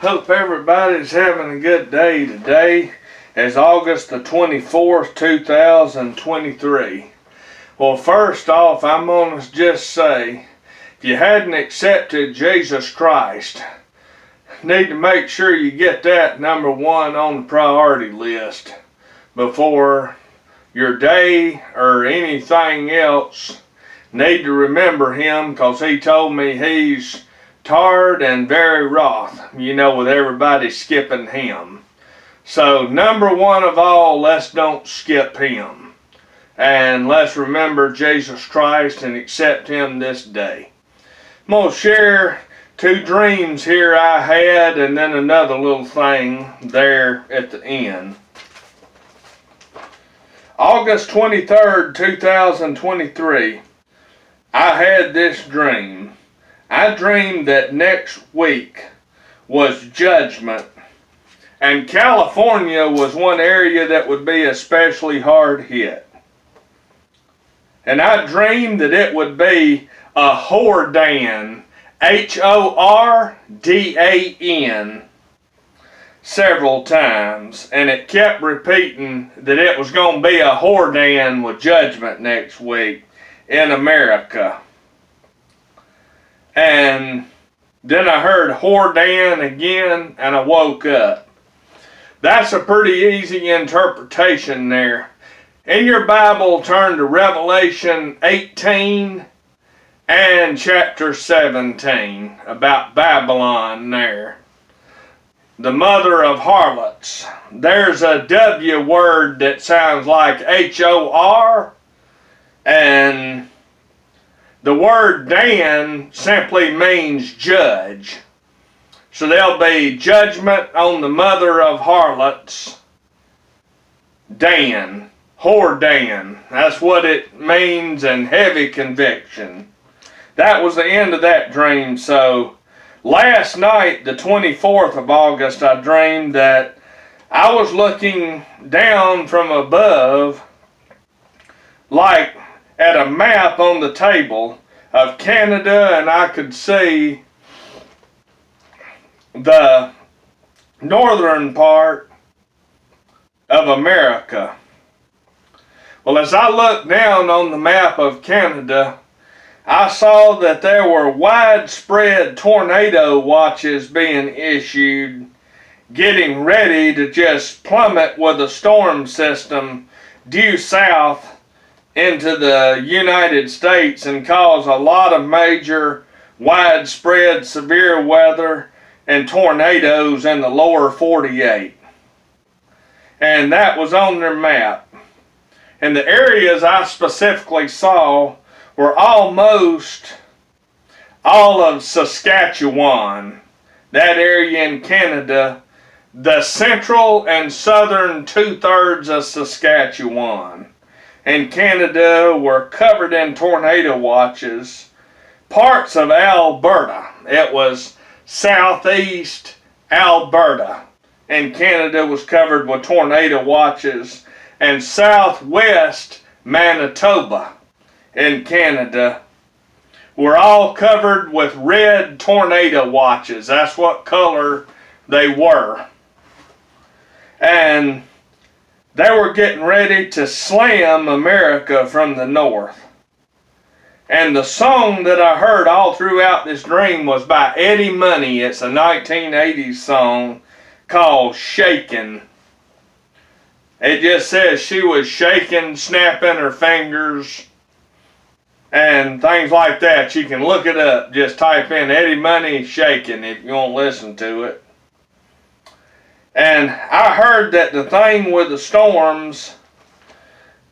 Hope everybody's having a good day. Today is August the 24th, 2023. Well, first off, I'm going to just say, if you hadn't accepted Jesus Christ, need to make sure you get that number one on the priority list before your day or anything else. Need to remember him, because he told me he's tired and very wroth, with everybody skipping him. So number one of all, let's don't skip him. And let's remember Jesus Christ and accept him this day. I'm going to share two dreams here I had, and then another little thing there at the end. August 23rd, 2023, I had this dream. I dreamed that next week was judgment, and California was one area that would be especially hard hit. And I dreamed that it would be a Hordan, Hordan, several times, and it kept repeating that it was going to be a Hordan with judgment next week in America. And then I heard Hordan again, and I woke up. That's a pretty easy interpretation there. In your Bible, turn to Revelation 18 and chapter 17, about Babylon there. The mother of harlots. There's a W word that sounds like H-O-R, and the word Dan simply means judge. So there'll be judgment on the mother of harlots, Dan, Hordan. That's what it means, and heavy conviction. That was the end of that dream. So last night, the 24th of August, I dreamed that I was looking down from above, like at a map on the table of Canada, and I could see the northern part of America. Well, as I looked down on the map of Canada, I saw that there were widespread tornado watches being issued, getting ready to just plummet with a storm system due south into the United States and cause a lot of major, widespread, severe weather and tornadoes in the lower 48. And that was on their map. And the areas I specifically saw were almost all of Saskatchewan, that area in Canada, the central and southern 2/3 of Saskatchewan and Canada were covered in tornado watches. Parts of Alberta, it was southeast Alberta, and Canada was covered with tornado watches, and southwest Manitoba in Canada were all covered with red tornado watches. That's what color they were. And they were getting ready to slam America from the north. And the song that I heard all throughout this dream was by Eddie Money. It's a 1980s song called Shakin'. It just says she was shaking, snapping her fingers, and things like that. You can look it up. Just type in Eddie Money Shakin' if you want to listen to it. And I heard that the thing with the storms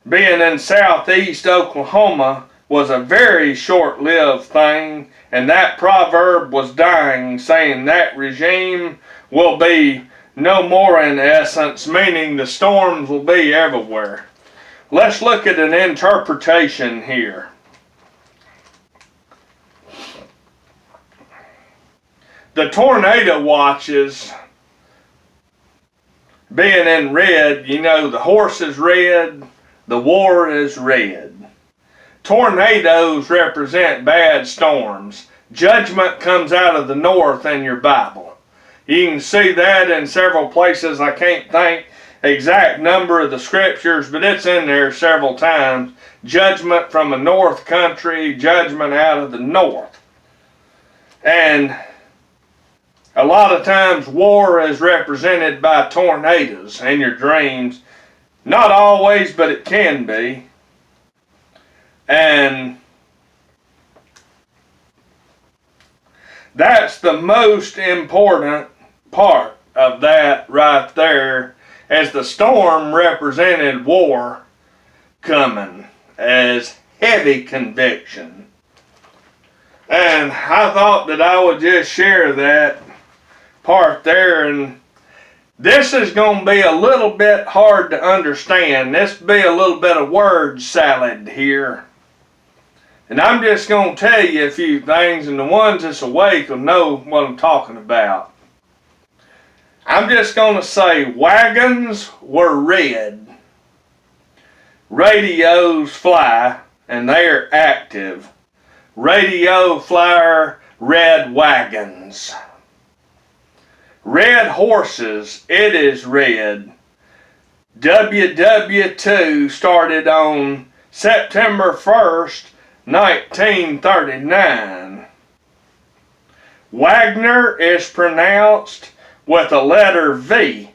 being in southeast Oklahoma was a very short-lived thing, and that proverb was dying, saying that regime will be no more in essence, meaning the storms will be everywhere. Let's look at an interpretation here. The tornado watches being in red, the horse is red, the war is red. Tornadoes represent bad storms. Judgment comes out of the north in your Bible. You can see that in several places. I can't think exact number of the scriptures, but it's in there several times. Judgment from a north country, judgment out of the north. And a lot of times war is represented by tornadoes in your dreams. Not always, but it can be. And that's the most important part of that right there, as the storm represented war coming as heavy conviction. And I thought that I would just share that part there. And this is going to be a little bit hard to understand. This will be a little bit of word salad here. And I'm just going to tell you a few things, and the ones that's awake will know what I'm talking about. I'm just going to say wagons were red. Radios fly, and they're active. Radio flyer, red wagons. Red horses, it is red. WW2 started on September 1st, 1939. Wagner is pronounced with a letter V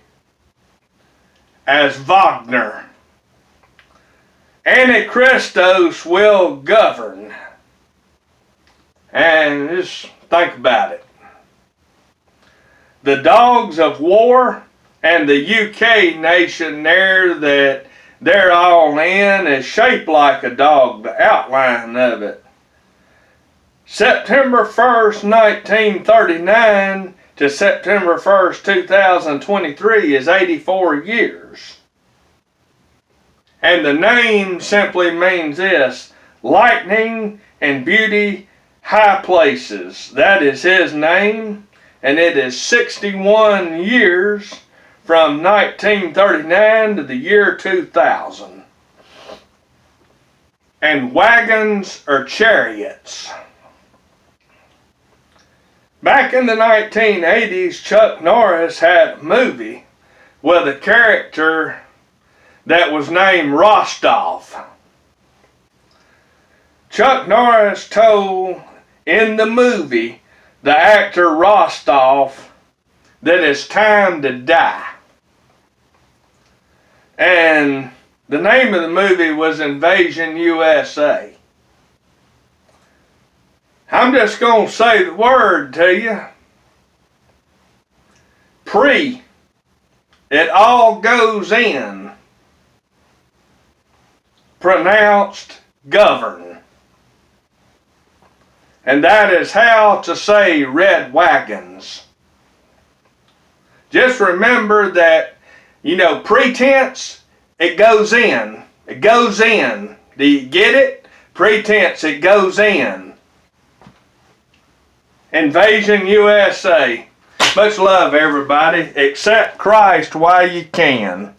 as Wagner. Antichristos will govern. And just think about it. The dogs of war and the UK nation there that they're all in is shaped like a dog, the outline of it. September 1st, 1939 to September 1st, 2023 is 84 years. And the name simply means this: lightning and beauty, high places. That is his name, and it is 61 years from 1939 to the year 2000. And wagons are chariots. Back in the 1980s, Chuck Norris had a movie with a character that was named Rostoff. Chuck Norris told in the movie the actor Rostoff that it's time to die. And the name of the movie was Invasion USA. I'm just going to say the word to you. It all goes in. Pronounced govern. And that is how to say red wagons. Just remember that, pretense, it goes in. It goes in. Do you get it? Pretense, it goes in. Invasion USA. Much love, everybody. Accept Christ while you can.